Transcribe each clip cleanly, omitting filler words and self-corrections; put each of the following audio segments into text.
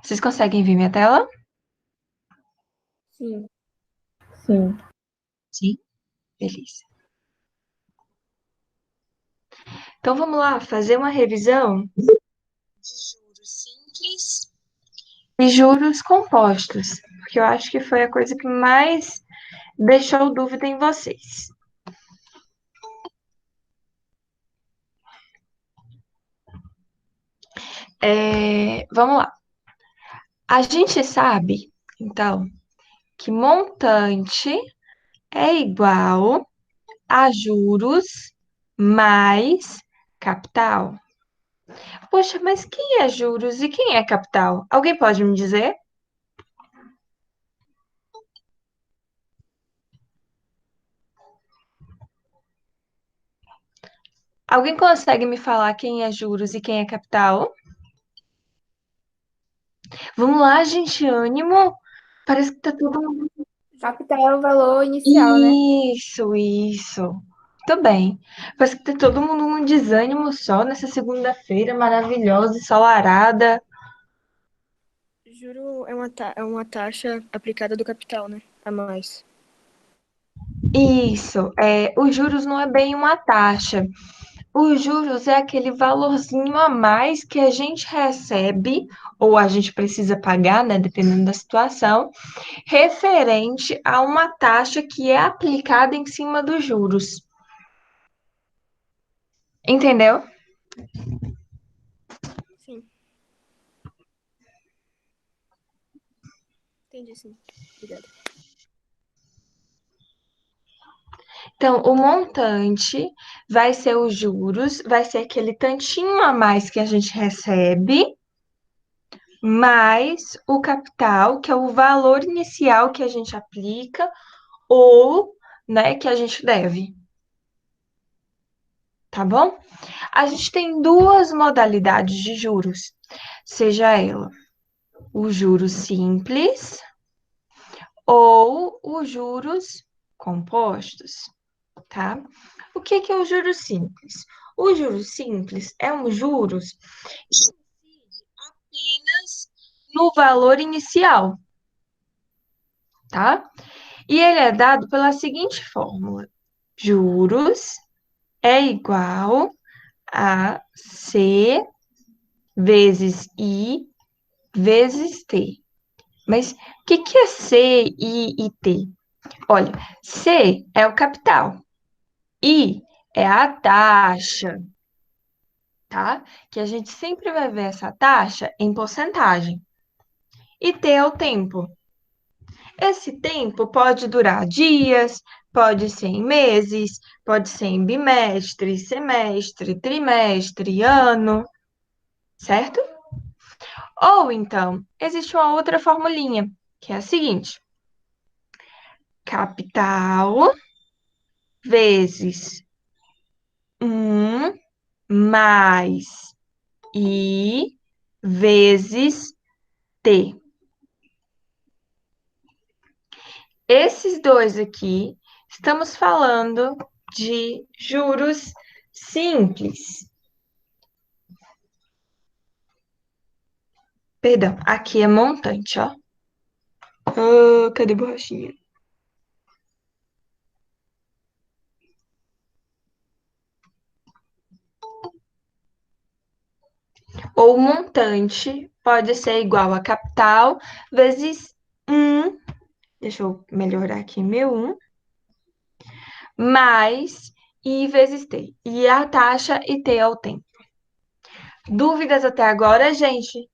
Vocês conseguem ver minha tela? Sim. Sim. Sim. Beleza. Então vamos lá fazer uma revisão de juros simples e juros compostos, porque eu acho que foi a coisa que mais deixou dúvida em vocês. Vamos lá. A gente sabe, então, que montante é igual a juros mais capital. Poxa, mas quem é juros e quem é capital? Alguém pode me dizer? Alguém consegue me falar quem é juros e quem é capital? Vamos lá, gente, ânimo. Parece que tá todo mundo. Capital é o valor inicial, né? Isso. Muito bem. Parece que tá todo mundo num desânimo só nessa segunda-feira maravilhosa, ensolarada. Juro é uma taxa aplicada do capital, né? A mais. Isso. Os juros não é bem uma taxa. Os juros é aquele valorzinho a mais que a gente recebe, ou a gente precisa pagar, né, dependendo da situação, referente a uma taxa que é aplicada em cima dos juros. Entendeu? Sim, entendi, sim. Obrigada. Então, o montante vai ser os juros, vai ser aquele tantinho a mais que a gente recebe, mais o capital, que é o valor inicial que a gente aplica ou, né, que a gente deve, tá bom? A gente tem duas modalidades de juros, seja ela o juros simples ou os juros compostos, tá? O que que é o juros simples? O juros simples é um juros que incide apenas no valor inicial, tá? E ele é dado pela seguinte fórmula: juros é igual a C vezes I vezes T. Mas o que é C, I e T? Olha, C é o capital, I é a taxa, tá? Que a gente sempre vai ver essa taxa em porcentagem. E T é o tempo. Esse tempo pode durar dias, pode ser em meses, pode ser em bimestre, semestre, trimestre, ano, certo? Ou então, existe uma outra formulinha, que é a seguinte: capital vezes mais I vezes T. Esses dois aqui, estamos falando de juros simples. Perdão, aqui é montante, ó. Ah, cadê a borrachinha? Ou montante pode ser igual a capital vezes deixa eu melhorar aqui meu mais I vezes T. E a taxa e T é o tempo. Dúvidas até agora, gente?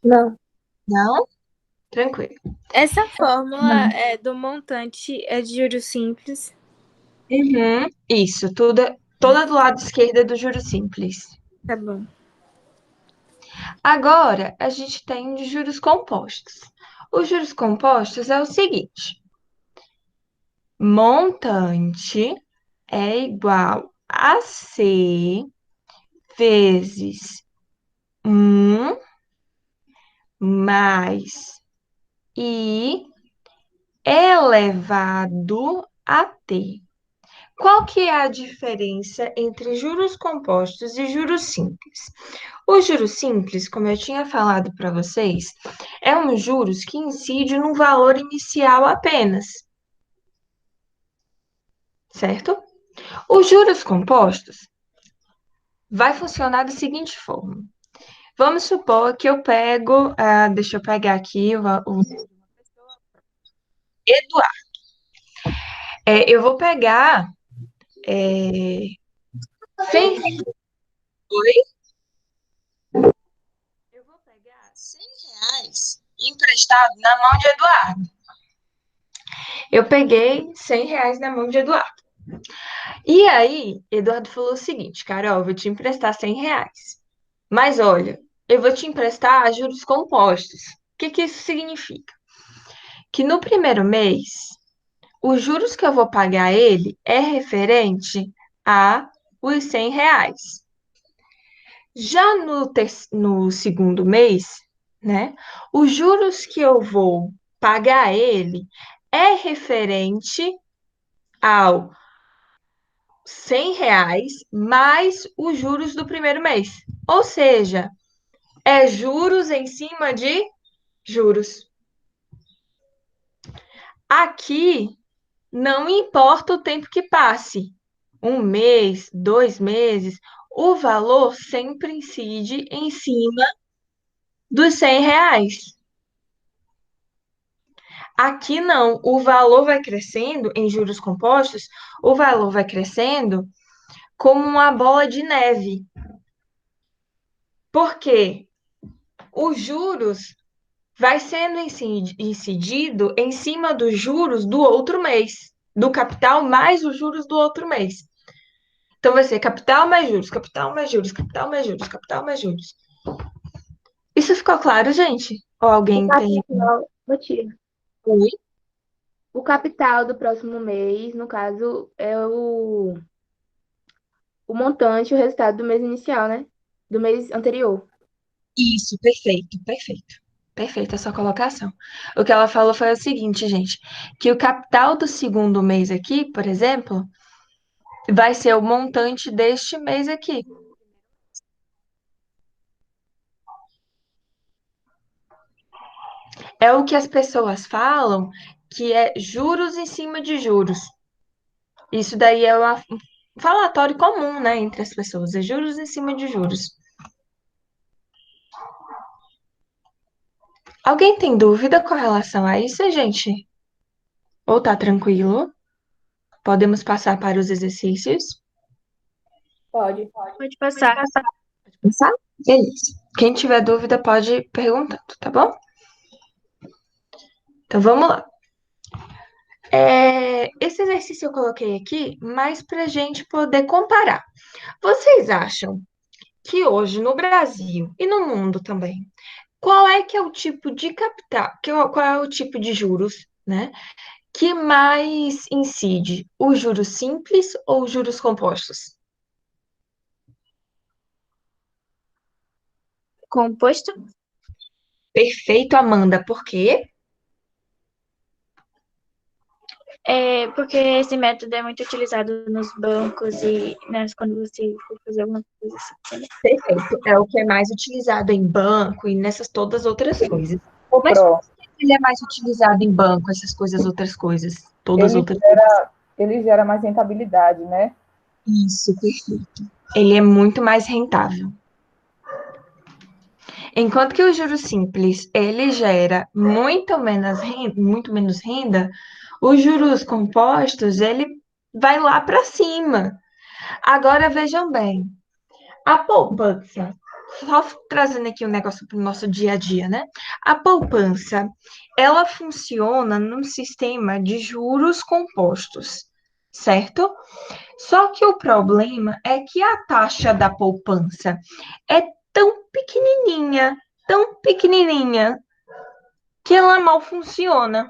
Não. Não? Tranquilo. Essa fórmula é do montante é de juros simples. Uhum, isso, tudo, toda do lado esquerdo é do juro simples. Tá bom. Agora, a gente tem de juros compostos. Os juros compostos é o seguinte: montante é igual a C vezes mais I elevado a T. Qual que é a diferença entre juros compostos e juros simples? Os juros simples, como eu tinha falado para vocês, é um juros que incide no valor inicial apenas, certo? Os juros compostos vai funcionar da seguinte forma. Vamos supor que eu pego, deixa eu pegar aqui o Eduardo. Eu vou pegar 100, oi? Eu vou pegar R$ 100 emprestado na mão de Eduardo. Eu peguei R$ 100 na mão de Eduardo. E aí, Eduardo falou o seguinte, Carol, eu vou te emprestar R$ 100. Mas olha, eu vou te emprestar a juros compostos. O que que isso significa? Que no primeiro mês, os juros que eu vou pagar a ele é referente a os R$ 100. Já no segundo mês, né, os juros que eu vou pagar a ele é referente ao R$ 100 mais os juros do primeiro mês. Ou seja, é juros em cima de juros. Aqui não importa o tempo que passe, um mês, 2 meses, o valor sempre incide em cima dos R$ 100. Aqui não, o valor vai crescendo em juros compostos, o valor vai crescendo como uma bola de neve. Por quê? Os juros vai sendo incidido em cima dos juros do outro mês, do capital mais os juros do outro mês. Então vai ser capital mais juros, capital mais juros, capital mais juros, capital mais juros. Isso ficou claro, gente? Ou O alguém tem? capital, ô, tia, Oi? o capital do próximo mês, no caso, é o montante, o resultado do mês inicial, né? Do mês anterior. Isso, perfeito, perfeito. Perfeita a sua colocação. O que ela falou foi o seguinte, gente, que o capital do segundo mês aqui, por exemplo, vai ser o montante deste mês aqui. É o que as pessoas falam que é juros em cima de juros. Isso daí é um falatório comum, né, entre as pessoas, é juros em cima de juros. Alguém tem dúvida com relação a isso, gente? Ou tá tranquilo? Podemos passar para os exercícios? Pode. Pode passar. Pode pensar? Beleza. Quem tiver dúvida pode ir perguntando, tá bom? Então vamos lá. Esse exercício eu coloquei aqui mais para a gente poder comparar. Vocês acham que hoje no Brasil e no mundo também, qual é que é o tipo de capital, qual é o tipo de juros, né, que mais incide? Os juros simples ou os juros compostos? Composto? Perfeito, Amanda. Por quê? É porque esse método é muito utilizado nos bancos e quando você for fazer alguma coisa assim, entendeu? Perfeito. É o que é mais utilizado em banco e nessas todas outras coisas. O Mas por PRO, que ele é mais utilizado em banco, essas coisas, outras coisas? Todas ele outras. ele gera mais rentabilidade, né? Isso, perfeito. Ele é muito mais rentável. Enquanto que o juro simples, ele gera muito menos renda, os juros compostos, ele vai lá para cima. Agora vejam bem, a poupança, só trazendo aqui um negócio para o nosso dia a dia, né? A poupança, ela funciona num sistema de juros compostos, certo? Só que o problema é que a taxa da poupança é tão pequenininha, que ela mal funciona.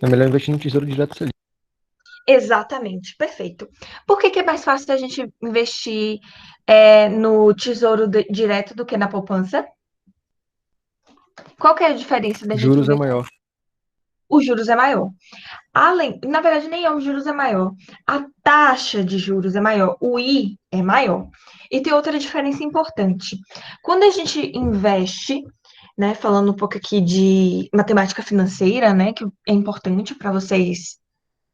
É melhor investir no Tesouro Direto Selic. Exatamente, perfeito. Por que que é mais fácil a gente investir no tesouro direto do que na poupança? Qual que é a diferença da gente Juros é investir? maior. Os juros é maior. Na verdade, nem é, os juros é maior. A taxa de juros é maior, o I é maior. E tem outra diferença importante. Quando a gente investe, né, falando um pouco aqui de matemática financeira, né, que é importante para vocês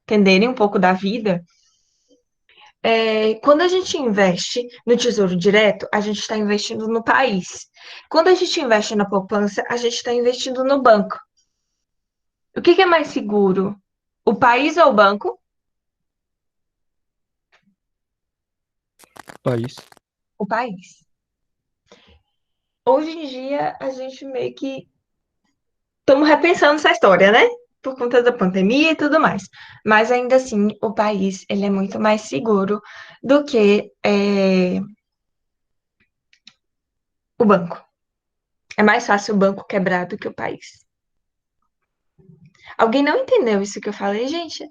entenderem um pouco da vida, quando a gente investe no Tesouro Direto, a gente está investindo no país. Quando a gente investe na poupança, a gente está investindo no banco. O que que é mais seguro? O país ou o banco? País. O país. Hoje em dia, a gente meio que estamos repensando essa história, né? Por conta da pandemia e tudo mais. Mas ainda assim, o país ele é muito mais seguro do que o banco. É mais fácil o banco quebrar do que o país. Alguém não entendeu isso que eu falei, gente?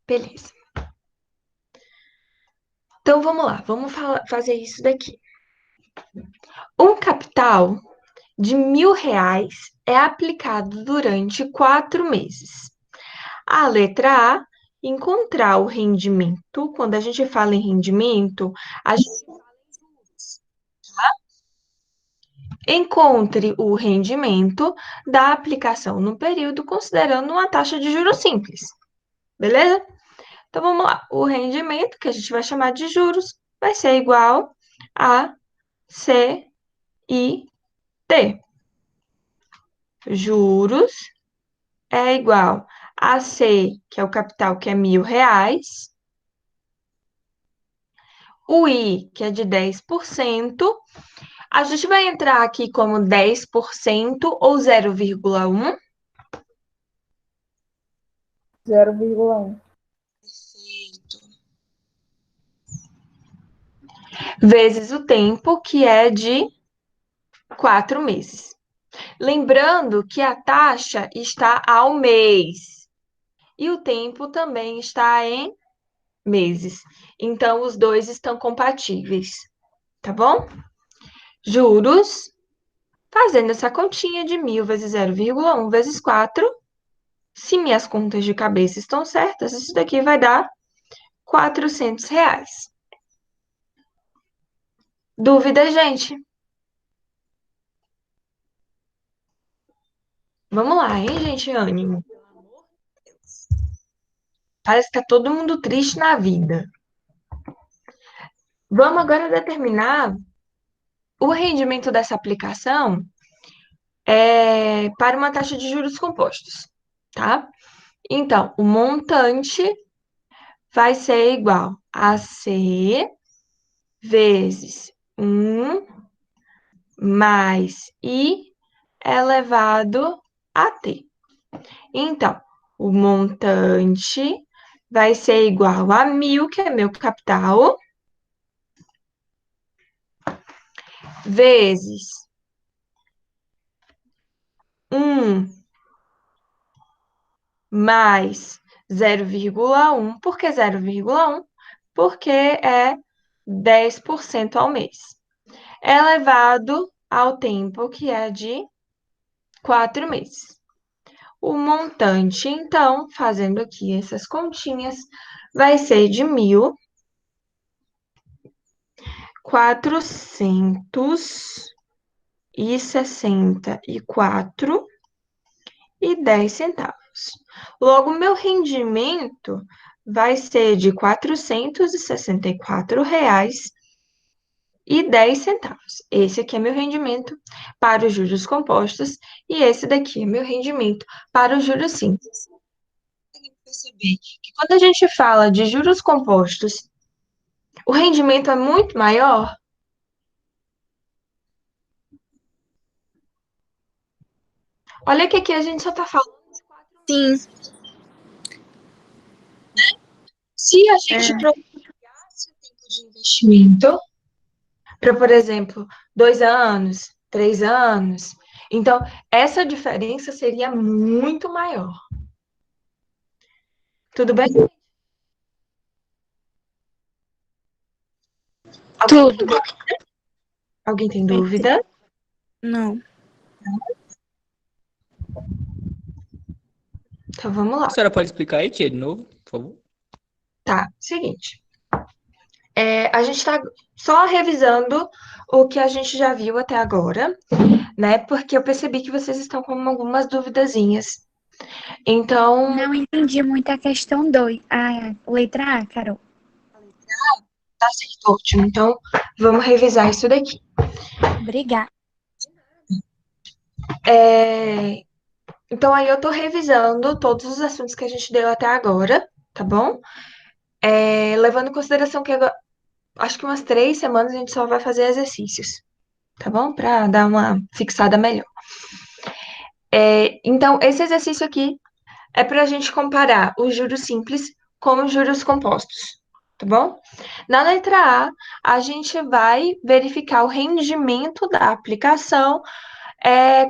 Beleza. Então vamos lá, fazer isso daqui. Um capital de R$ 1.000 é aplicado durante 4 meses. A letra A, encontrar o rendimento. Quando a gente fala em rendimento, a gente encontre o rendimento da aplicação no período, considerando uma taxa de juros simples. Beleza? Então vamos lá. O rendimento, que a gente vai chamar de juros, vai ser igual a CIT. Juros é igual a C, que é o capital, que é R$ 1.000, o I, que é de 10%. A gente vai entrar aqui como 10% ou 0,1. 0,1. Vezes o tempo, que é de 4 meses. Lembrando que a taxa está ao mês e o tempo também está em meses. Então, os dois estão compatíveis, tá bom? Juros, fazendo essa continha de 1.000 vezes 0,1 vezes 4. Se minhas contas de cabeça estão certas, isso daqui vai dar R$ 400. Dúvida, gente? Vamos lá, hein, gente? Ânimo. Parece que tá todo mundo triste na vida. Vamos agora determinar o rendimento dessa aplicação para uma taxa de juros compostos, tá? Então, o montante vai ser igual a C vezes 1 mais I elevado a T. Então, o montante vai ser igual a 1.000, que é meu capital, vezes 1 mais 0,1. Por que 0,1? Porque é 10% ao mês. Elevado ao tempo, que é de 4 meses. O montante, então, fazendo aqui essas continhas, vai ser de 1.464,10. Logo, meu rendimento vai ser de R$ 464,10. Esse aqui é meu rendimento para os juros compostos e esse daqui é meu rendimento para os juros simples. Perceber que quando a gente fala de juros compostos, o rendimento é muito maior. Olha que aqui a gente só está falando de 4 Sim. meses. Se a gente prolongasse o tempo de investimento para, por exemplo, 2 anos, 3 anos, então essa diferença seria muito maior. Tudo bem? Tudo. Alguém tem dúvida? Não. Então, vamos lá. A senhora pode explicar aí, tia, de novo, por favor? Tá, seguinte. A gente está só revisando o que a gente já viu até agora, né? Porque eu percebi que vocês estão com algumas duvidazinhas. Então, Não entendi muito a questão 2. A letra A, Carol. tá certo, ótimo. Então, vamos revisar isso daqui. Obrigada. Então, aí eu tô revisando todos os assuntos que a gente deu até agora, tá bom? Levando em consideração que agora, acho que umas 3 semanas a gente só vai fazer exercícios, tá bom? Pra dar uma fixada melhor. Então, esse exercício aqui é para a gente comparar os juros simples com os juros compostos, tá bom? Na letra A, a gente vai verificar o rendimento da aplicação,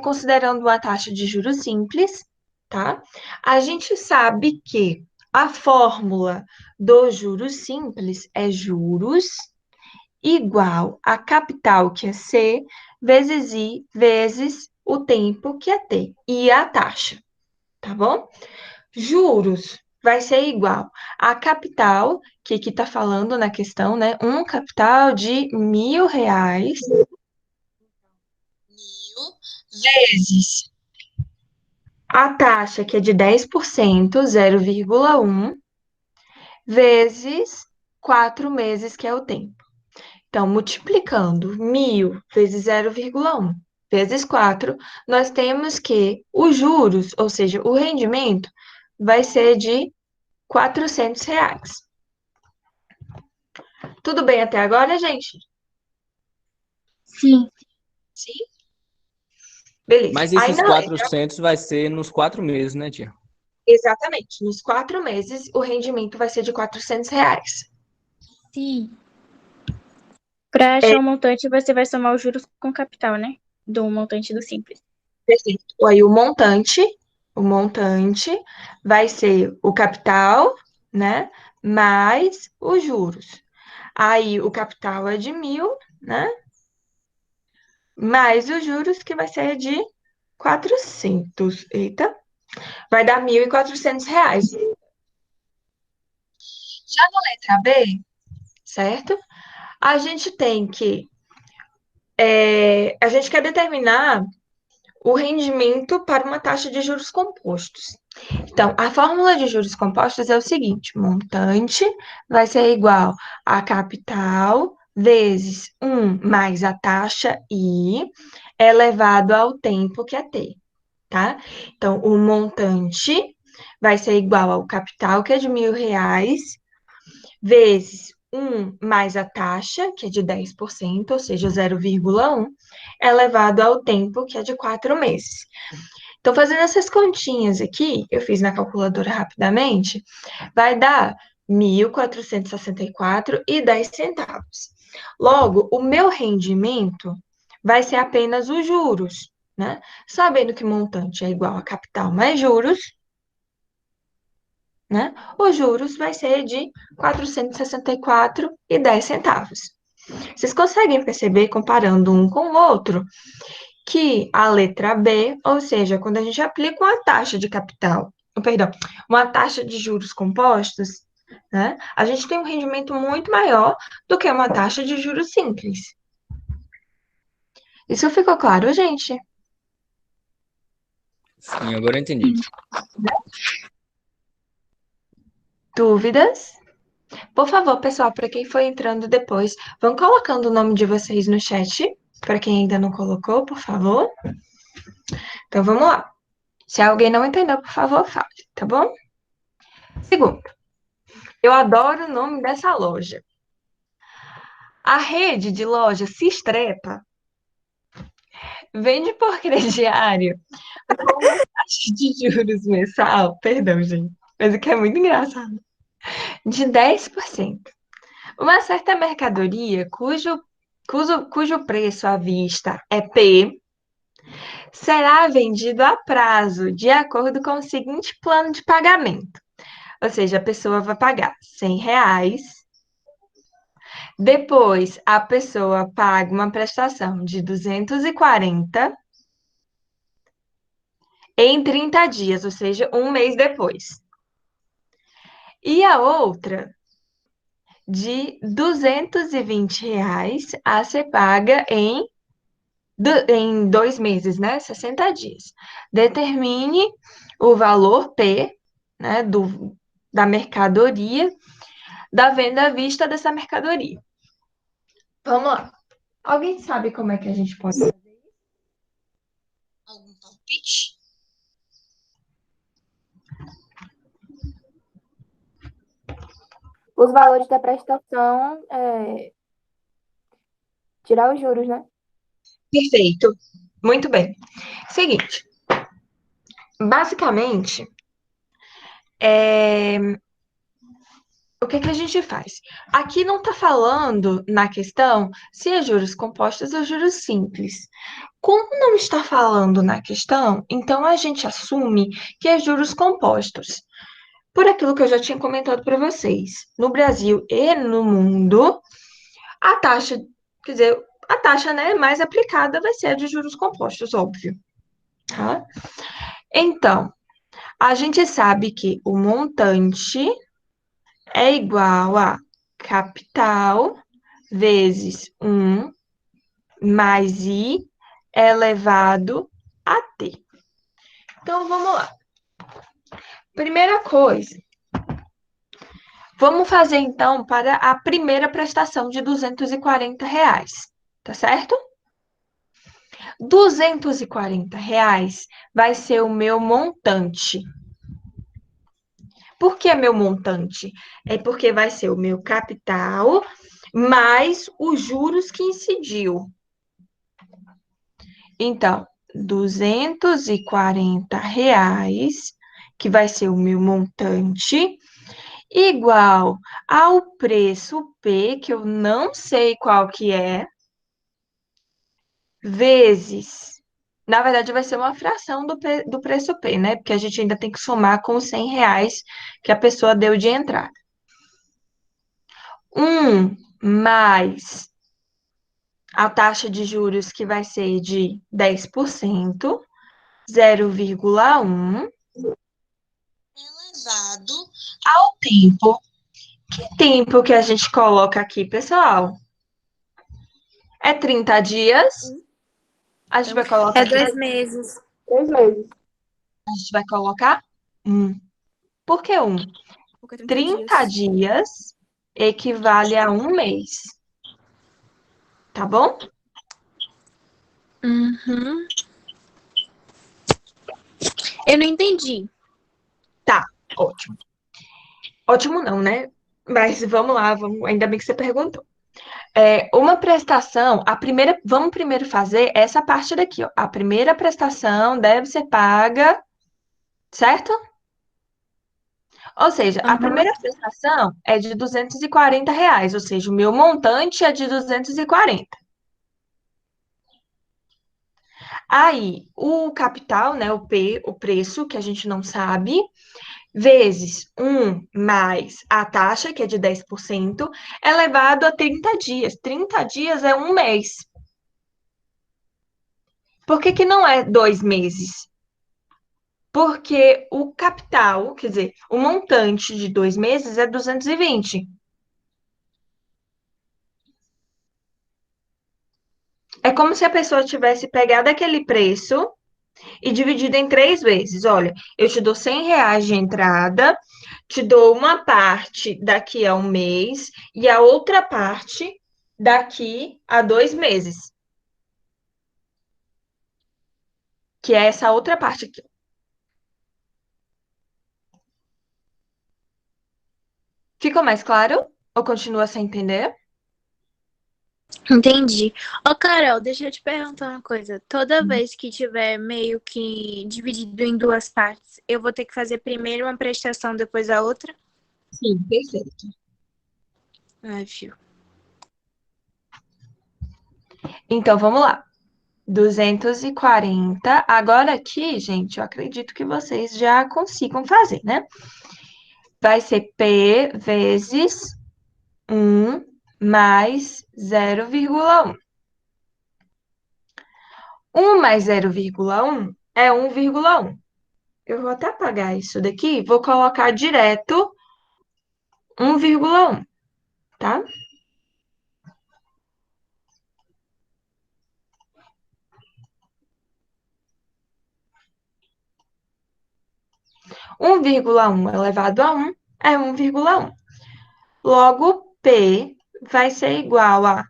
considerando uma taxa de juros simples, tá? A gente sabe que a fórmula dos juros simples é juros igual a capital, que é C, vezes I, vezes o tempo, que é T, e a taxa, tá bom? Juros vai ser igual a capital, que aqui está falando na questão, né? Um capital de R$ 1.000, vezes a taxa, que é de 10%, 0,1, vezes 4 meses, que é o tempo. Então, multiplicando 1.000 vezes 0,1 vezes 4, nós temos que os juros, ou seja, o rendimento, vai ser de R$ 400. Tudo bem até agora, gente? Sim. Sim? Beleza. Mas Aí esses na letra, 400 vai ser nos 4 meses, né, tia? exatamente, nos 4 meses, o rendimento vai ser de R$ 400. Sim. Para achar o montante, você vai somar os juros com capital, né? Do montante do simples. Perfeito. Aí o montante vai ser o capital, né? Mais os juros. Aí o capital é de 1.000, né? Mais os juros, que vai ser de 400. Eita. Vai dar R$ 1.400. Já na letra B, certo? A gente tem que. A gente quer determinar o rendimento para uma taxa de juros compostos. Então, a fórmula de juros compostos é o seguinte: montante vai ser igual a capital vezes 1 mais a taxa I elevado ao tempo, que é T, tá? Então, o montante vai ser igual ao capital, que é de R$ 1.000, vezes 1 mais a taxa, que é de 10%, ou seja, 0,1, elevado ao tempo, que é de 4 meses. Então, fazendo essas continhas aqui, eu fiz na calculadora rapidamente, vai dar 1.464,10. Logo, o meu rendimento vai ser apenas os juros, né? Sabendo que montante é igual a capital mais juros, né? Os juros vai ser de 464,10. Vocês conseguem perceber, comparando um com o outro, que a letra B, ou seja, quando a gente aplica uma taxa de capital, perdão, uma taxa de juros compostos, né, a gente tem um rendimento muito maior do que uma taxa de juros simples. Isso ficou claro, gente? Sim, agora eu entendi. Dúvidas? Por favor, pessoal, para quem for entrando depois, vão colocando o nome de vocês no chat, para quem ainda não colocou, por favor. Então, vamos lá. Se alguém não entendeu, por favor, fale, tá bom? Segundo, eu adoro o nome dessa loja. A rede de loja Sistrepa vende por crediário com uma taxa de juros mensal, perdão, gente, mas o que é muito engraçado, de 10%. Uma certa mercadoria cujo preço à vista é P será vendido a prazo, de acordo com o seguinte plano de pagamento. Ou seja, a pessoa vai pagar R$ 100. Depois, a pessoa paga uma prestação de 240 em 30 dias, ou seja, um mês depois. E a outra de R$ 220 a ser paga em 2 meses, né? 60 dias. Determine o valor P, né, da mercadoria, da venda à vista dessa mercadoria. Vamos lá. Alguém sabe como é que a gente pode fazer isso? Algum palpite? Os valores da prestação, tirar os juros, né? Perfeito. Muito bem. Seguinte, basicamente, o que que a gente faz? Aqui não está falando na questão se é juros compostos ou juros simples. Como não está falando na questão, então a gente assume que é juros compostos. Por aquilo que eu já tinha comentado para vocês, no Brasil e no mundo, a taxa, quer dizer, a taxa, né, mais aplicada vai ser a de juros compostos, óbvio, tá? Então, a gente sabe que o montante é igual a capital vezes 1 mais I elevado a T. Então, vamos lá. Primeira coisa, vamos fazer então para a primeira prestação de R$ 240, tá certo? R$ 240 vai ser o meu montante. Por que meu montante? É porque vai ser o meu capital mais os juros que incidiu. Então, R$ 240, que vai ser o meu montante, igual ao preço P, que eu não sei qual que é, vezes. Na verdade, vai ser uma fração do preço P, né? Porque a gente ainda tem que somar com os R$ 100 que a pessoa deu de entrada. 1 mais a taxa de juros, que vai ser de 10%, 0,1, elevado ao tempo. Que tempo que a gente coloca aqui, pessoal? É 30 dias. A gente vai colocar É aqui, 2 meses. 3 meses. a gente vai colocar 1. Por que 1? Porque 30 dias equivale a um mês. Tá bom? Uhum. Eu não entendi. Tá, ótimo. Ótimo não, né? Mas vamos lá, ainda bem que você perguntou. Uma prestação, vamos primeiro fazer essa parte daqui, ó. A primeira prestação deve ser paga, certo? Ou seja, a Aham. primeira prestação é de R$ 240, ou seja, o meu montante é de 240. Aí, o capital, né, o P, o preço, que a gente não sabe, vezes 1 mais a taxa, que é de 10%, elevado a 30 dias. 30 dias é um mês. Por que que não é 2 meses? Porque o capital, quer dizer, o montante de 2 meses é 220. É como se a pessoa tivesse pegado aquele preço e dividido em 3 vezes. Olha, eu te dou R$ 100 de entrada, te dou uma parte daqui a um mês e a outra parte daqui a 2 meses. Que é essa outra parte aqui. Ficou mais claro? Ou continua sem entender? Entendi. Ô, Carol, deixa eu te perguntar uma coisa. Toda vez que tiver meio que dividido em duas partes, eu vou ter que fazer primeiro uma prestação, depois a outra? Sim, perfeito. Ai, fio. Então, vamos lá. 240. Agora aqui, gente, eu acredito que vocês já consigam fazer, né? Vai ser P vezes 1 mais 0,1. 1 mais 0,1 é 1,1. eu vou até apagar isso daqui, vou colocar direto 1,1, tá? Um vírgula um elevado a 1 é 1,1. Logo, P vai ser igual a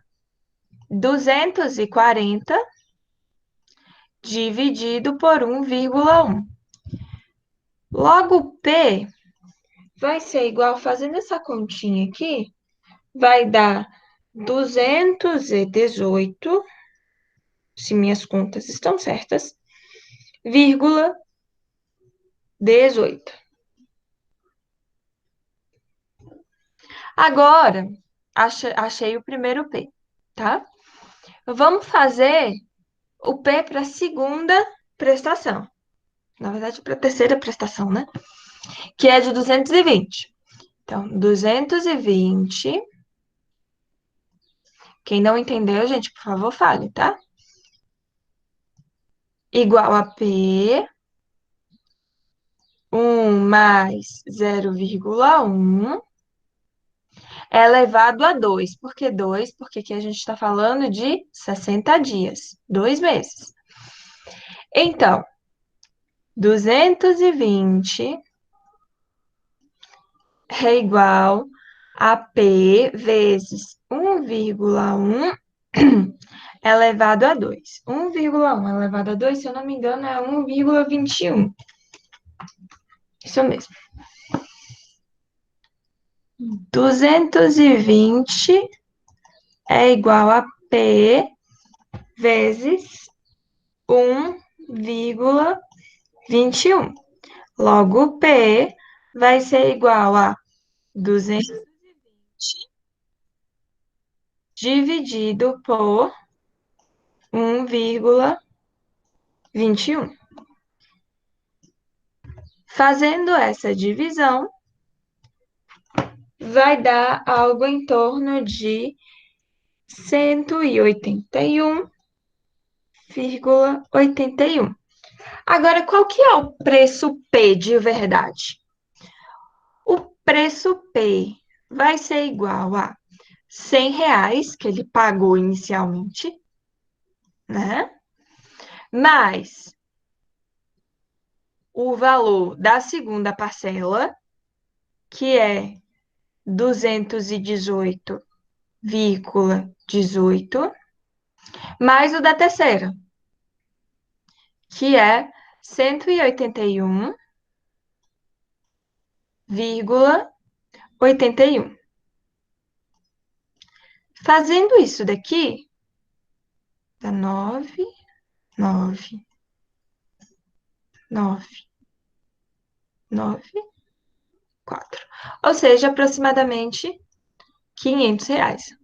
240 dividido por 1,1. Logo, P vai ser igual, fazendo essa continha aqui, vai dar 218, se minhas contas estão certas, vírgula 18. Agora, achei o primeiro P, tá? Vamos fazer o P para a segunda prestação. Na verdade, para a terceira prestação, né? Que é de 220. Então, 220. Quem não entendeu, gente, por favor, fale, tá? Igual a P, 1 mais 0,1 elevado a 2. Por que 2? Porque aqui a gente está falando de 60 dias, 2 meses. Então, 220 é igual a P vezes 1,1 elevado a 2. 1,1 elevado a 2, se eu não me engano, é 1,21. Isso mesmo. 220 é igual a P vezes 1,21. Logo, P vai ser igual a 220 dividido por 1,21. Fazendo essa divisão, vai dar algo em torno de 181,81. Agora, qual que é o preço P de verdade? O preço P vai ser igual a R$ 100 que ele pagou inicialmente, né? Mais o valor da segunda parcela, que é 218,18, mais o da terceira, que é 181,81. Fazendo isso daqui, dá 9, 9, 9, 9, 4. Ou seja, aproximadamente R$ 500.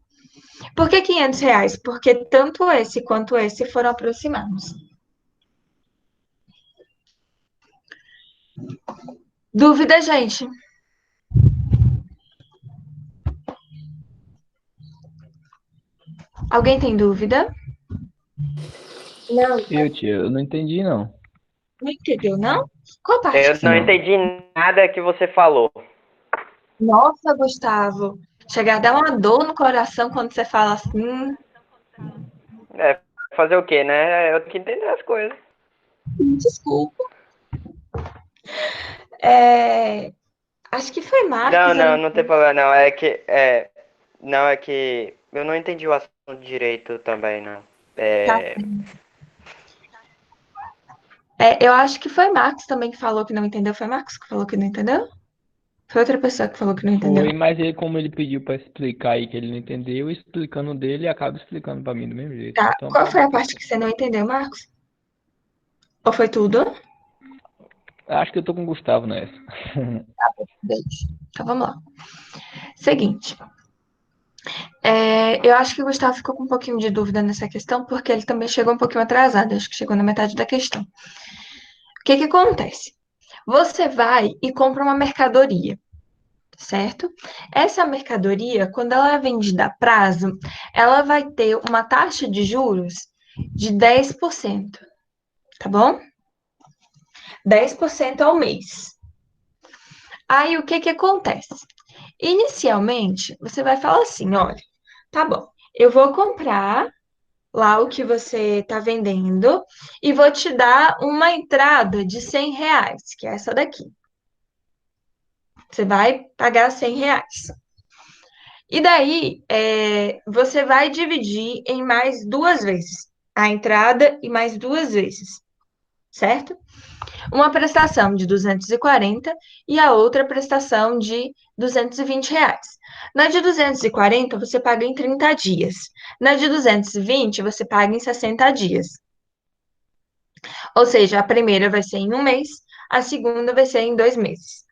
Por que R$ 500? Porque tanto esse quanto esse foram aproximados. Dúvida, gente? Alguém tem dúvida? Não, Tia, eu não entendi, não. Não entendeu, não? Qual parte Eu que você não não... entendi nada que você falou. Nossa, Gustavo, chega a dar uma dor no coração quando você fala assim. É, fazer o quê, né? Eu tenho que entender as coisas. Desculpa. Acho que foi Marcos. Não tem problema, não. Não, é que eu não entendi o assunto direito também, não. Eu acho que foi Marcos também que falou que não entendeu. Foi Marcos que falou que não entendeu? Foi outra pessoa que falou que não entendeu. Foi, mas ele, como ele pediu pra explicar aí que ele não entendeu, explicando dele, acaba explicando pra mim do mesmo jeito. Tá. Então, Qual foi a parte que você não entendeu, Marcos? Ou foi tudo? acho que eu tô com o Gustavo nessa. Beleza. Então vamos lá. Seguinte. Eu acho que o Gustavo ficou com um pouquinho de dúvida nessa questão, porque ele também chegou um pouquinho atrasado. Acho que chegou na metade da questão. O que que acontece? Você vai e compra uma mercadoria, certo? Essa mercadoria, quando ela é vendida a prazo, ela vai ter uma taxa de juros de 10%, tá bom? 10% ao mês. Aí, o que que acontece? Inicialmente, você vai falar assim, olha, tá bom, eu vou comprar lá o que você está vendendo e vou te dar uma entrada de R$ 100, que é essa daqui. Você vai pagar R$ 100. E daí, você vai dividir em mais 2 vezes a entrada e mais 2 vezes, certo? Uma prestação de 240 e a outra prestação de R$ 220. Na de 240, você paga em 30 dias. Na de 220, você paga em 60 dias. Ou seja, a primeira vai ser em um mês, a segunda vai ser em 2 meses.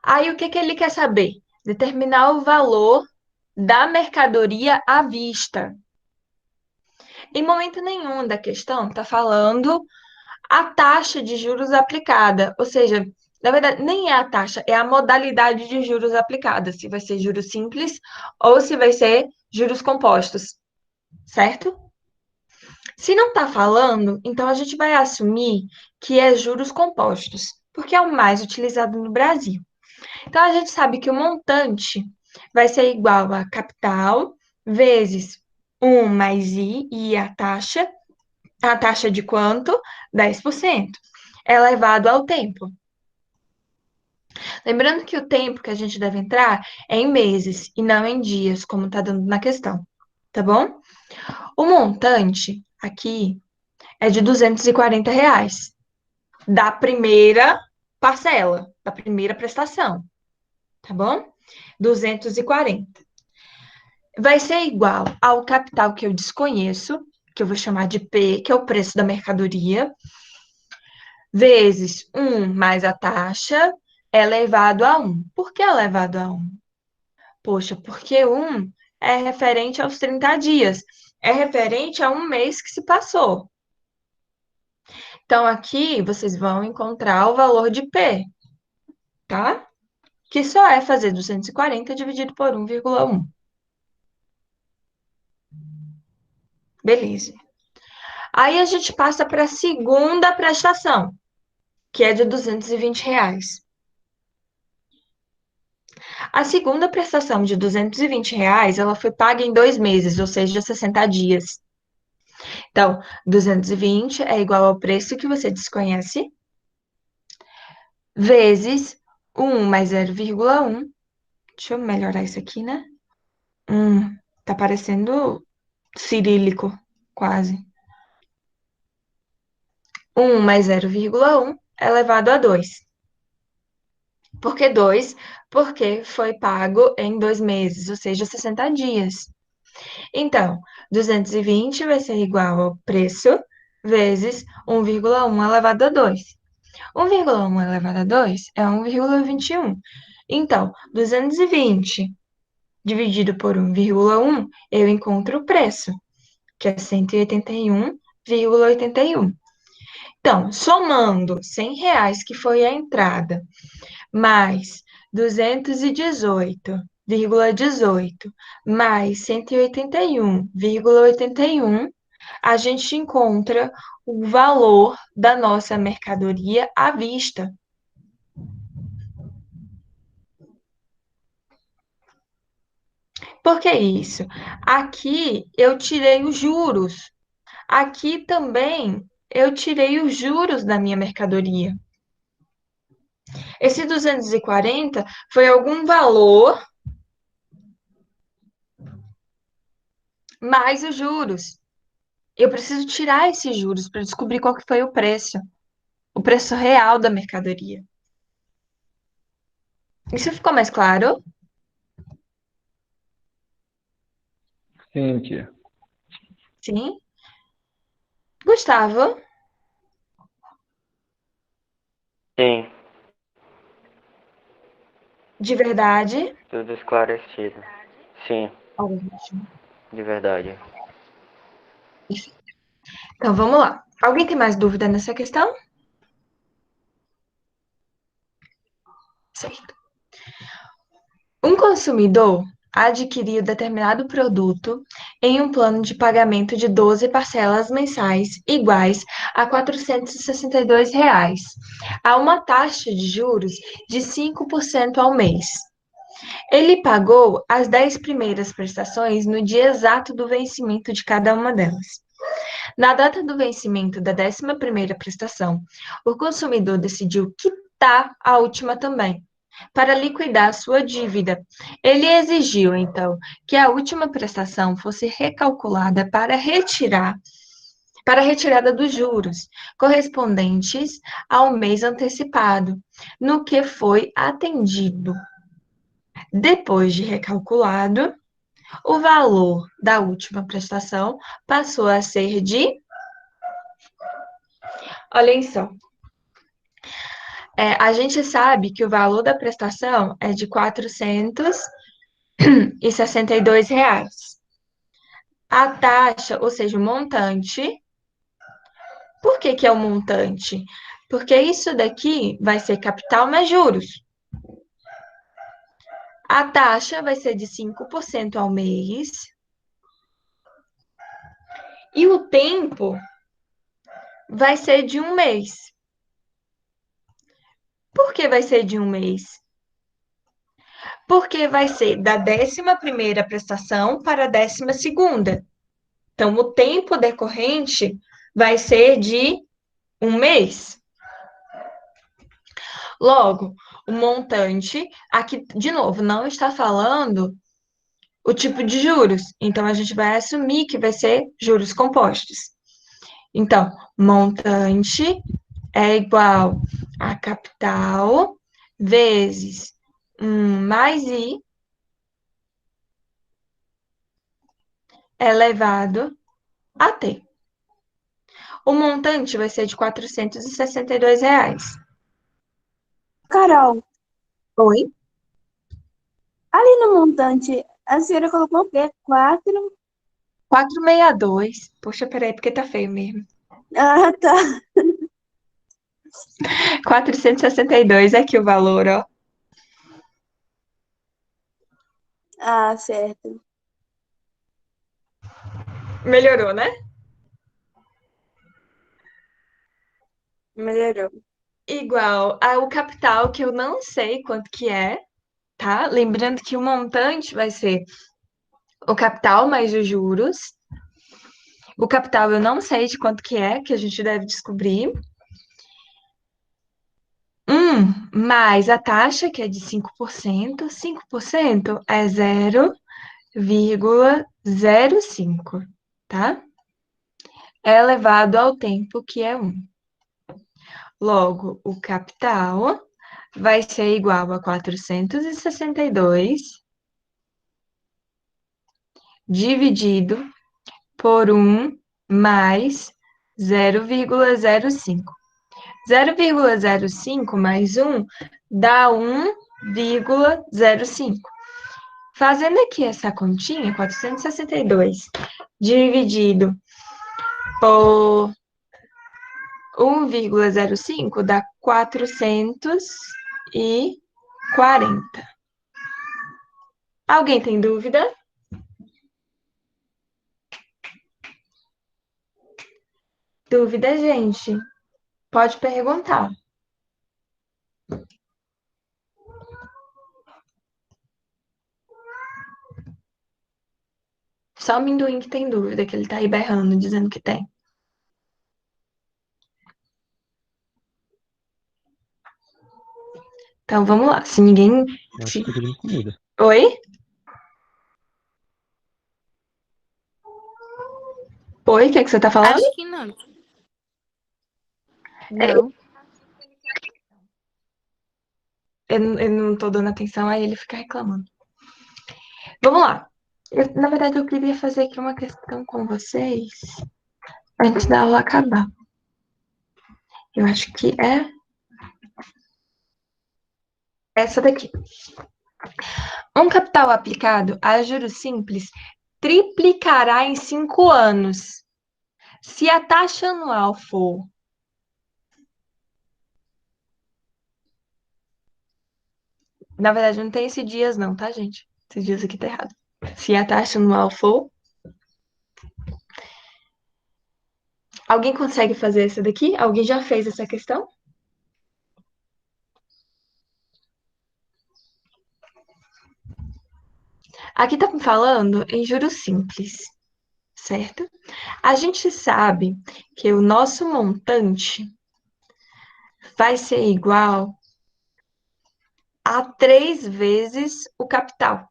Aí, o que que ele quer saber? Determinar o valor da mercadoria à vista. Em momento nenhum da questão está falando a taxa de juros aplicada, ou seja, na verdade, nem é a taxa, é a modalidade de juros aplicada, se vai ser juros simples ou se vai ser juros compostos, certo? Se não está falando, então a gente vai assumir que é juros compostos, porque é o mais utilizado no Brasil. Então a gente sabe que o montante vai ser igual a capital vezes 1 mais I, e a taxa de quanto? 10%, elevado ao tempo. Lembrando que o tempo que a gente deve entrar é em meses e não em dias, como está dando na questão, tá bom? O montante aqui é de R$ 240 da primeira parcela, da primeira prestação, tá bom? 240. Vai ser igual ao capital que eu desconheço, que eu vou chamar de P, que é o preço da mercadoria, vezes 1 mais a taxa, elevado a 1. Por que elevado a 1? Poxa, porque 1 é referente aos 30 dias, é referente a um mês que se passou. Então, aqui vocês vão encontrar o valor de P, tá? Que só é fazer 240 dividido por 1,1. Beleza. Aí a gente passa para a segunda prestação, que é de R$ 220. A segunda prestação de R$ 220, ela foi paga em 2 meses, ou seja, 60 dias. Então, 220 é igual ao preço que você desconhece, vezes 1 mais 0,1. Deixa eu melhorar isso aqui, né? Tá parecendo cirílico, quase. 1 mais 0,1 elevado a 2. Por que 2? Porque foi pago em 2 meses, ou seja, 60 dias. Então, 220 vai ser igual ao preço vezes 1,1 elevado a 2. 1,1 elevado a 2 é 1,21. Então, 220 dividido por 1,1, eu encontro o preço, que é 181,81. Então, somando R$ 100, que foi a entrada, mais 218,18 mais 181,81, a gente encontra o valor da nossa mercadoria à vista. Por que isso? Aqui eu tirei os juros. Aqui também eu tirei os juros da minha mercadoria. Esse 240 foi algum valor mais os juros. Eu preciso tirar esses juros para descobrir qual que foi o preço real da mercadoria. Isso ficou mais claro? Sim, tia. Sim? Gustavo? Sim, De verdade? tudo esclarecido. Sim, Ótimo. de verdade. Então, vamos lá. Alguém tem mais dúvida nessa questão? Certo. Um consumidor adquiriu determinado produto em um plano de pagamento de 12 parcelas mensais iguais a R$ 462, a uma taxa de juros de 5% ao mês. Ele pagou as 10 primeiras prestações no dia exato do vencimento de cada uma delas. Na data do vencimento da 11ª prestação, o consumidor decidiu quitar a última também, para liquidar sua dívida. Ele exigiu, então, que a última prestação fosse recalculada para a retirada dos juros correspondentes ao mês antecipado, no que foi atendido. Depois de recalculado, o valor da última prestação passou a ser de. Olhem só. A gente sabe que o valor da prestação é de R$ 462. A taxa, ou seja, o montante. Por que é o montante? Porque isso daqui vai ser capital mais juros. A taxa vai ser de 5% ao mês. E o tempo vai ser de um mês. Por que vai ser de um mês? Porque vai ser da 11ª prestação para a 12ª. Então, o tempo decorrente vai ser de um mês. Logo, o montante, aqui, de novo, não está falando o tipo de juros. Então, a gente vai assumir que vai ser juros compostos. Então, montante é igual a capital vezes 1 mais I elevado a T. O montante vai ser de R$ 462. Carol, Oi? ali no montante, a senhora colocou o quê? 4? 462. Poxa, peraí, porque tá feio mesmo. Ah, tá. 462 é aqui o valor, ó. Ah, certo. Melhorou, né? Melhorou. Igual ao capital, que eu não sei quanto que é, tá? Lembrando que o montante vai ser o capital mais os juros. O capital eu não sei de quanto que é, que a gente deve descobrir. Mais a taxa, que é de 5%. 5% é 0,05, tá? É elevado ao tempo, que é 1. Logo, o capital vai ser igual a 462 dividido por 1 mais 0,05. 0,05 mais 1 dá 1,05. Fazendo aqui essa continha, 462 dividido por 1,05 dá 440. Alguém tem dúvida? Dúvida, gente? Pode perguntar. Só o amendoim que tem dúvida, que ele tá aí berrando, dizendo que tem. Então, vamos lá. Se ninguém... Acho que tô pedindo comida. Oi? Oi, o que é que você tá falando? Acho que não. Não. Eu não tô dando atenção, aí ele fica reclamando. Vamos lá. Na verdade, eu queria fazer aqui uma questão com vocês antes da aula acabar. Eu acho que é essa daqui. Um capital aplicado a juros simples triplicará em 5 anos. Se a taxa anual for... Na verdade, não tem esse dias não, tá, gente? Esse dias aqui tá errado. Se a taxa anual for. Alguém consegue fazer essa daqui? Alguém já fez essa questão? Aqui tá falando em juros simples, certo? A gente sabe que o nosso montante vai ser igual a 3 vezes o capital,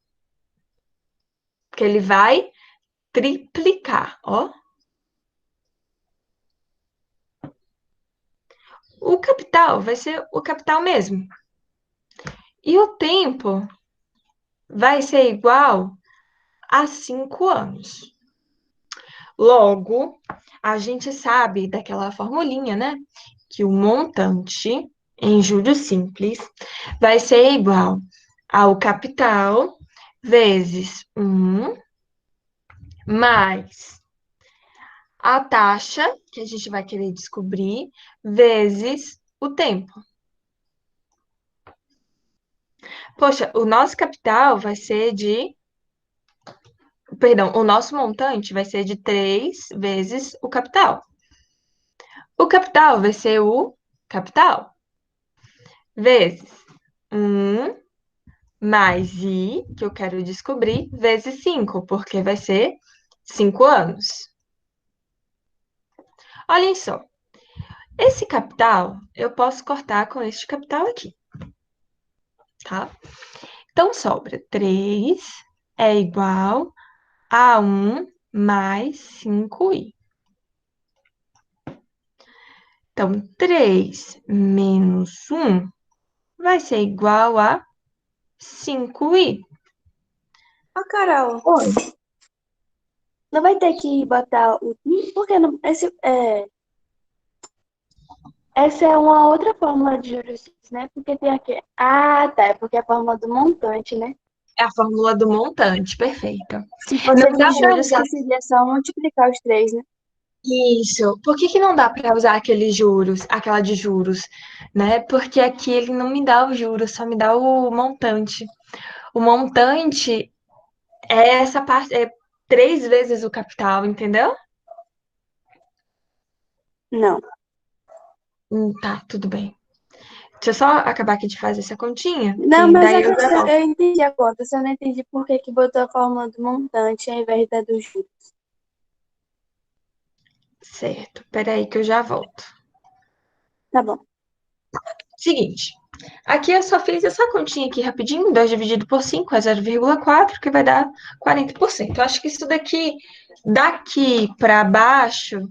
porque ele vai triplicar, ó. O capital vai ser o capital mesmo. E o tempo vai ser igual a 5 anos. Logo, a gente sabe daquela formulinha, né? Que o montante em juros simples vai ser igual ao capital vezes 1 mais a taxa, que a gente vai querer descobrir, vezes o tempo. Poxa, o nosso capital vai ser de. Perdão, o nosso montante vai ser de 3 vezes o capital. O capital vai ser o capital vezes 1 mais I, que eu quero descobrir, vezes 5, porque vai ser 5 anos. Olhem só. Esse capital eu posso cortar com este capital aqui, tá? Então, sobra 3 é igual a 1 mais 5i. Então, 3 menos 1 vai ser igual a 5i. Ó, Carol, Oi. não vai ter que botar o. Porque não. Essa é uma outra fórmula de juros simples, né? Porque tem aqui. Ah, tá. É porque é a fórmula do montante, né? É a fórmula do montante, perfeita. Se fosse Não dá de para juros, usar que seria só multiplicar os três, né? isso. Por que que não dá para usar aqueles juros, aquela de juros, né? Porque aqui ele não me dá os juros, só me dá o montante. O montante é essa parte, é 3 vezes o capital, entendeu? Não. Tá, tudo bem. Deixa eu só acabar aqui de fazer essa continha Não, e mas a daí eu já questão, volto. eu entendi a conta, só não entendi por que que botou a fórmula do montante ao invés da do juros. Certo, peraí que eu já volto. Tá bom. Seguinte, aqui eu só fiz essa continha aqui rapidinho, 2 dividido por 5 é 0,4, que vai dar 40%. Eu acho que isso daqui para baixo,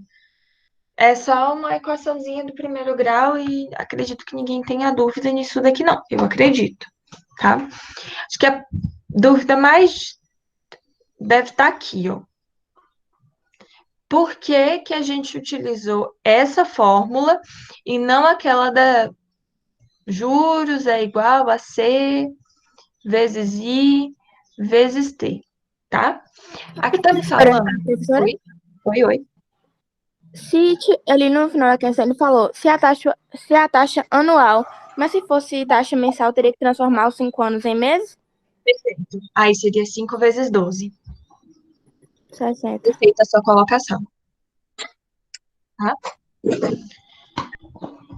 é só uma equaçãozinha do primeiro grau e acredito que ninguém tenha dúvida nisso daqui, não. Eu acredito, tá? Acho que a dúvida mais deve estar aqui, ó. Por que que a gente utilizou essa fórmula e não aquela da juros é igual a C vezes I vezes T, tá? Aqui tá me falando. Professora, Oi? Oi, oi. ali no final da questão ele falou se a taxa anual, mas se fosse taxa mensal, teria que transformar os 5 anos em meses? Perfeito. Aí seria 5 vezes 12. 60. Perfeita a sua colocação. Tá?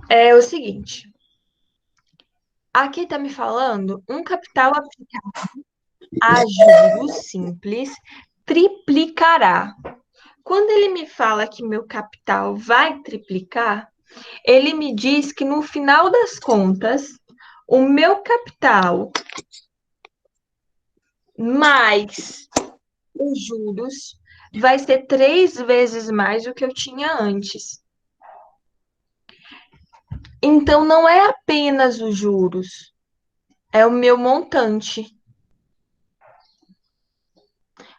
É o seguinte. Aqui tá me falando um capital aplicado a juros simples triplicará. Quando ele me fala que meu capital vai triplicar, ele me diz que no final das contas, o meu capital mais os juros vai ser 3 vezes mais do que eu tinha antes. Então, não é apenas os juros, é o meu montante.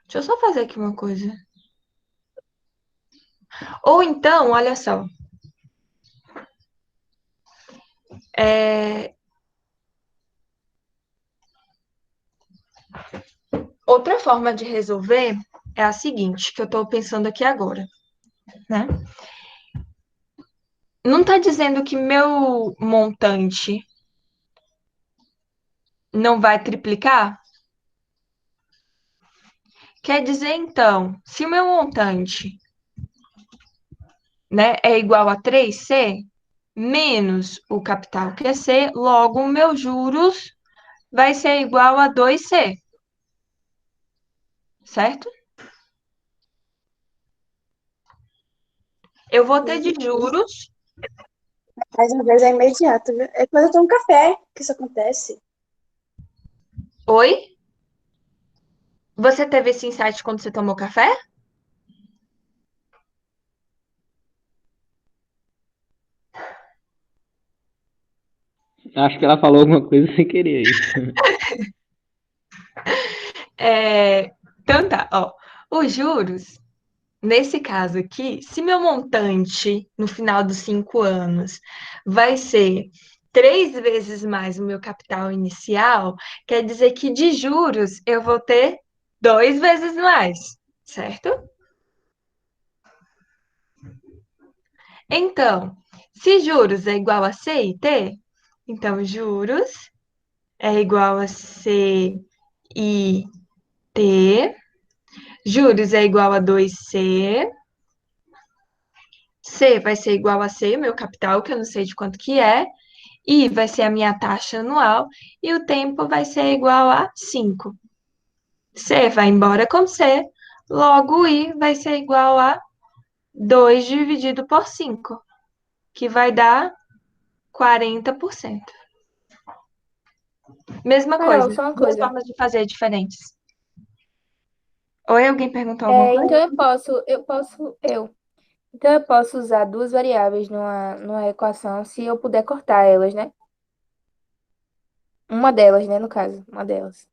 Deixa eu só fazer aqui uma coisa. Ou então, olha só. Outra forma de resolver é a seguinte, que eu estou pensando aqui agora, né? Não está dizendo que meu montante não vai triplicar? Quer dizer, então, se o meu montante, né, é igual a 3C, menos o capital que é C, logo o meu juros vai ser igual a 2C, certo? Eu vou ter de juros. Mais uma vez é imediato, viu? É quando eu tomo café que isso acontece. Oi? Você teve esse insight quando você tomou café? Acho que ela falou alguma coisa sem querer aí. Então tá, ó. Os juros, nesse caso aqui, se meu montante no final dos 5 anos vai ser 3 vezes mais o meu capital inicial, quer dizer que de juros eu vou ter 2 vezes mais, certo? Então, se juros é igual a C e T, então juros é igual a C e T, juros é igual a 2C, C vai ser igual a C, meu capital, que eu não sei de quanto que é, I vai ser a minha taxa anual, e o tempo vai ser igual a 5. C vai embora com C, logo I vai ser igual a 2 dividido por 5, que vai dar 40%. Mesma Carol, coisa, só uma duas coisa. formas de fazer diferentes. Oi, alguém perguntou alguma coisa? Então Então eu posso usar duas variáveis numa equação se eu puder cortar elas, né? Uma delas, né, no caso, uma delas.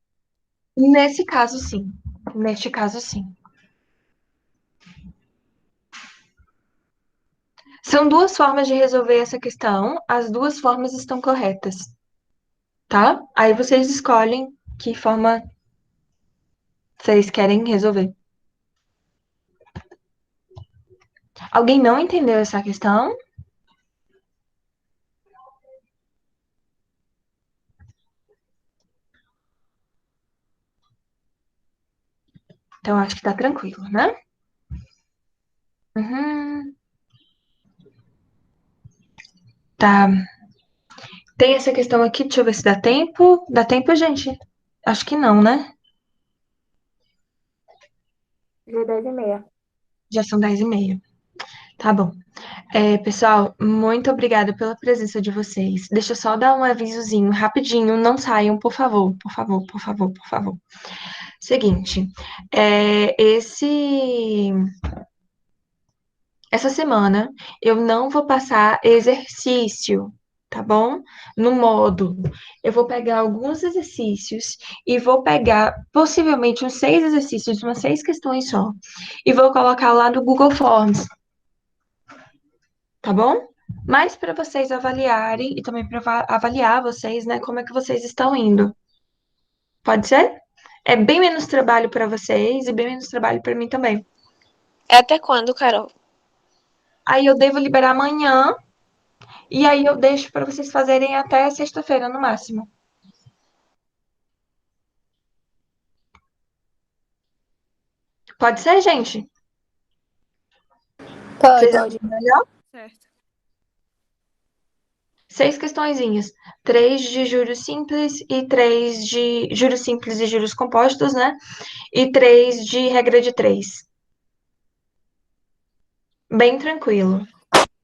Nesse caso, sim. Neste caso, sim. São duas formas de resolver essa questão, as duas formas estão corretas, tá? Aí vocês escolhem que forma vocês querem resolver. Alguém não entendeu essa questão? Então acho que tá tranquilo, né? Uhum. Tá. Tem essa questão aqui, deixa eu ver se dá tempo. Dá tempo, gente? Acho que não, né? Já é 10h30. Já são 10h30. Tá bom. Pessoal, muito obrigada pela presença de vocês. Deixa eu só dar um avisozinho rapidinho. Não saiam, por favor, por favor, por favor, por favor. Seguinte, essa semana eu não vou passar exercício, tá bom? No módulo. Eu vou pegar alguns exercícios e vou pegar possivelmente uns 6 exercícios, umas 6 questões só, e vou colocar lá no Google Forms, tá bom? Mas para vocês avaliarem e também para avaliar vocês, né, como é que vocês estão indo. Pode ser? É bem menos trabalho para vocês e bem menos trabalho para mim também. É até quando, Carol? Aí eu devo liberar amanhã e aí eu deixo para vocês fazerem até sexta-feira no máximo. Pode ser, gente? Vocês Pode. acham melhor? Certo. 6 questõezinhas. 3 de juros simples e 3 de juros simples e juros compostos, né? E 3 de regra de 3. Bem tranquilo.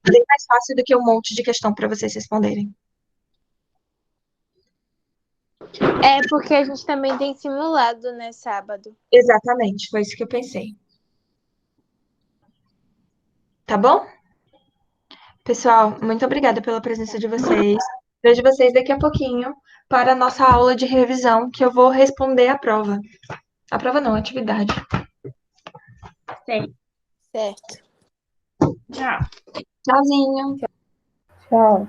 Bem mais fácil do que um monte de questão para vocês responderem. É porque a gente também tem simulado, né, sábado. Exatamente, foi isso que eu pensei. Tá bom? Pessoal, muito obrigada pela presença de vocês. Vejo vocês daqui a pouquinho para a nossa aula de revisão, que eu vou responder a prova. A prova não, a atividade. Certo. Tchau. Tchauzinho. Tchau.